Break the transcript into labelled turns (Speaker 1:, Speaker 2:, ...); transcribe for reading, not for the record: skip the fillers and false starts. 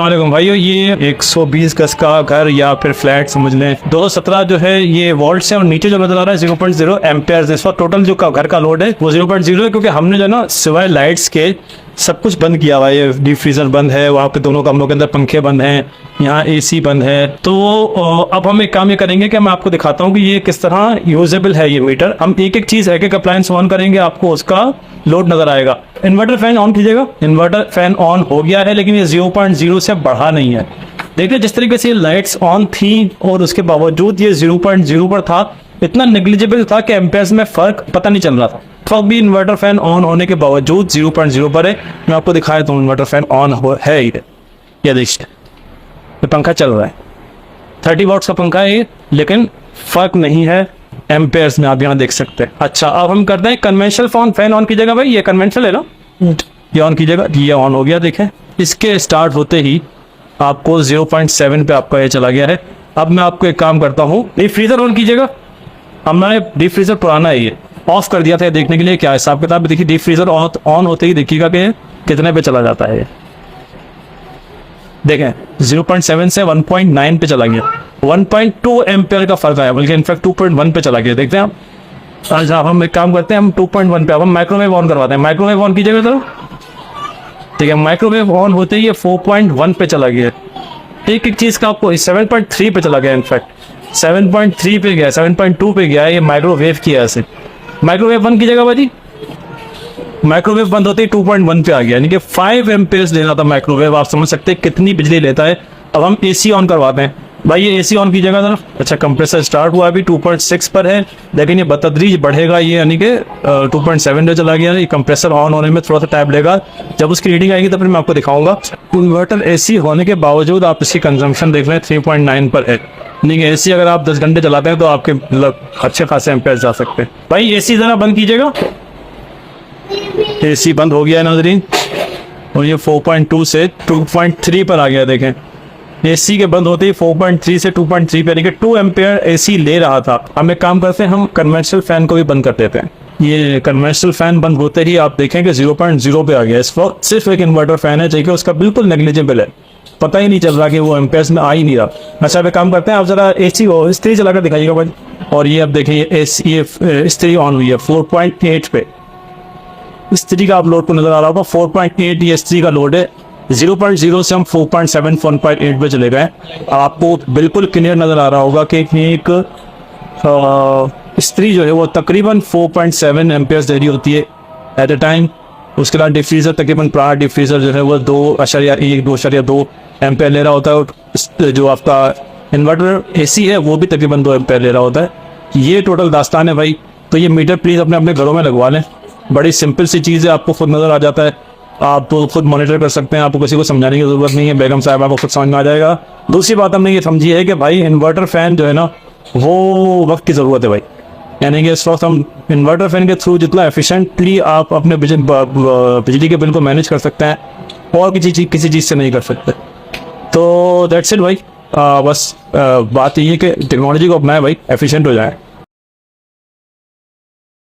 Speaker 1: अस्सलाम भाइयों, ये 120 गज का घर या फिर फ्लैट समझ लें 217 जो है ये वोल्ट है और नीचे जो नजर आ रहा है 0.0 एम्पेयर। इस वक्त टोटल जो घर का लोड है वो 0.0 है, क्योंकि हमने जो ना सिवाय लाइट्स के सब कुछ बंद किया हुआ है। ये डीप फ्रीजर बंद है, वहाँ पे दोनों कमरों के अंदर पंखे बंद हैं, यहाँ एसी बंद है। तो अब हम एक काम ये करेंगे कि मैं आपको दिखाता हूँ कि ये किस तरह यूजेबल है ये मीटर। हम एक एक चीज एक एक अप्लायंस ऑन करेंगे, आपको उसका लोड नजर आएगा। इन्वर्टर फैन ऑन कीजिएगा। इन्वर्टर फैन ऑन हो गया है, लेकिन ये 0.0 से बढ़ा नहीं है। देखिए जिस तरीके से लाइट्स ऑन थी और उसके बावजूद ये 0.0 पर था, इतना नेग्लिजिबल था कि एम्पेयर्स में फर्क पता नहीं चल रहा था। तो भी इन्वर्टर फैन ऑन होने के बावजूद 0.0 पर है। मैं आपको दिखाया तो इन्वर्टर फैन ऑन है। ये देखिए ये पंखा चल रहा है, 30 वॉट्स का पंखा है ये, लेकिन फर्क नहीं है एम्पेयर्स में, आप यहाँ देख सकते हैं। अच्छा, अब हम करते हैं कन्वेंशनल फैन ऑन कीजिएगा भाई। ये कन्वेंशनल है ना, ये ऑन कीजिएगा। ये ऑन हो गया, देखें इसके स्टार्ट होते ही आपको 0.7 पे आपका ये चला गया है। अब मैं आपको एक काम करता हूँ, डीप फ्रीजर ऑन कीजिएगा। हमने डीप फ्रीजर पुराना है, ये ऑफ कर दिया था देखने के लिए क्या हिसाब किताब। देखिए डीप फ्रीजर ऑन होते ही देखिएगा कि कितने पे चला जाता है। देखें 0.7 से 1.9 पे चला गया, 1.2 एम्पेयर का फर्क आया, बल्कि इनफैक्ट 2.1 पे चला गया। देखते हैं आप। आज हम एक काम करते हैं, हम 2.1 पे अब हम माइक्रोवेव ऑन करवाते हैं। माइक्रोवेव ऑन कीजिएगा जरा। ठीक है, माइक्रोवेव ऑन होते ही ये 4.1 पे चला गया। एक एक चीज का आपको 7.3 पे चला गया, इनफैक्ट 7.3 पे गया, 7.2 पे गया। ये माइक्रोवेव किया ऐसे। माइक्रोवेव बंद कीजिएगा भाई। माइक्रोवेव बंद होते ही 2.1 पे आ गया, यानी कि 5 एम्पेयर्स लेना था माइक्रोवेव। आप समझ सकते हैं कितनी बिजली लेता है। अब हम एसी ऑन करवाते हैं भाई। ये एसी ऑन कीजिएगा जरा। अच्छा, कंप्रेसर स्टार्ट हुआ, अभी 2.6 पर है, लेकिन ये बतदरीज बढ़ेगा, ये यानी कि 2.7 पे चला गया। ये कंप्रेसर ऑन होने में थोड़ा सा टाइम लेगा, जब उसकी रीडिंग आएगी तो फिर मैं आपको दिखाऊंगा। इन्वर्टर एसी होने के बावजूद आप इसकी कंजम्पशन देख लें 3.9 पर है। नहीं, एसी अगर आप 10 घंटे चलाते हैं तो आपके मतलब अच्छे खासे एम्पेयर जा सकते हैं। भाई एसी जरा बंद कीजिएगा। एसी बंद हो गया है नाज़रीन, और ये 4.2 से 2.3 पर आ गया। देखें एसी के बंद होते ही 4.3 से 2.3 पे, यानी कि 2 एम्पेयर एसी ले रहा था। हम एक काम करते हैं, हम कन्वेंशनल फैन को भी बंद कर देते हैं। ये कन्वेंशनल फैन बंद होते ही आप देखें कि 0.0 पे आ गया। इस वक्त सिर्फ एक इन्वर्टर फैन है, चाहिए उसका बिल्कुल नेग्लिजिबल है, पता ही नहीं चल रहा कि वो एम्पेयर्स में आ ही नहीं रहा। अच्छा, अब काम करते हैं, आप जरा एसी को इस्त्री चलाकर दिखाइएगा भाई। और ये अब देखिए एसी इस्त्री ऑन हुई है 4.8 पे। इस्त्री का आप लोड को नजर आ रहा होगा 4.8 ये इस्त्री का लोड है। 0.0 से हम 4.7 1.8 पे चले गए। आपको बिल्कुल क्लियर नजर आ रहा होगा कि एक इस्त्री जो है वो तकरीबन 4.7 एम्पेयर्स दे रही होती है एट अ टाइम। उसके बाद डिफ्रीजर तकरीबन प्रार डिफ्रीजर जो है वो 2.2 एम्पेयर ले रहा होता है। और जो आपका इन्वर्टर एसी है वो भी तकरीबन 2 एम्पेयर ले रहा होता है। ये टोटल दास्तान है भाई। तो ये मीटर प्लीज अपने अपने घरों में लगवा लें, बड़ी सिंपल सी चीज़ है, आपको खुद नज़र आ जाता है, आप तो खुद मॉनिटर कर सकते हैं, आपको किसी को समझाने की ज़रूरत नहीं है। बेगम साहब आपको खुद समझ में आ जाएगा। दूसरी बात हमने ये समझी है कि भाई इन्वर्टर फैन जो है ना वो वक्त की ज़रूरत है भाई, यानी कि इस वक्त हम इन्वर्टर फैन के थ्रू जितना एफिशिएंटली आप अपने बिजली के बिल को मैनेज कर सकते हैं और किसी चीज़ से नहीं कर सकते। तो दैट्स इट भाई। बस बात ये है कि टेक्नोलॉजी को अपनाएं भाई, एफिशिएंट हो जाए।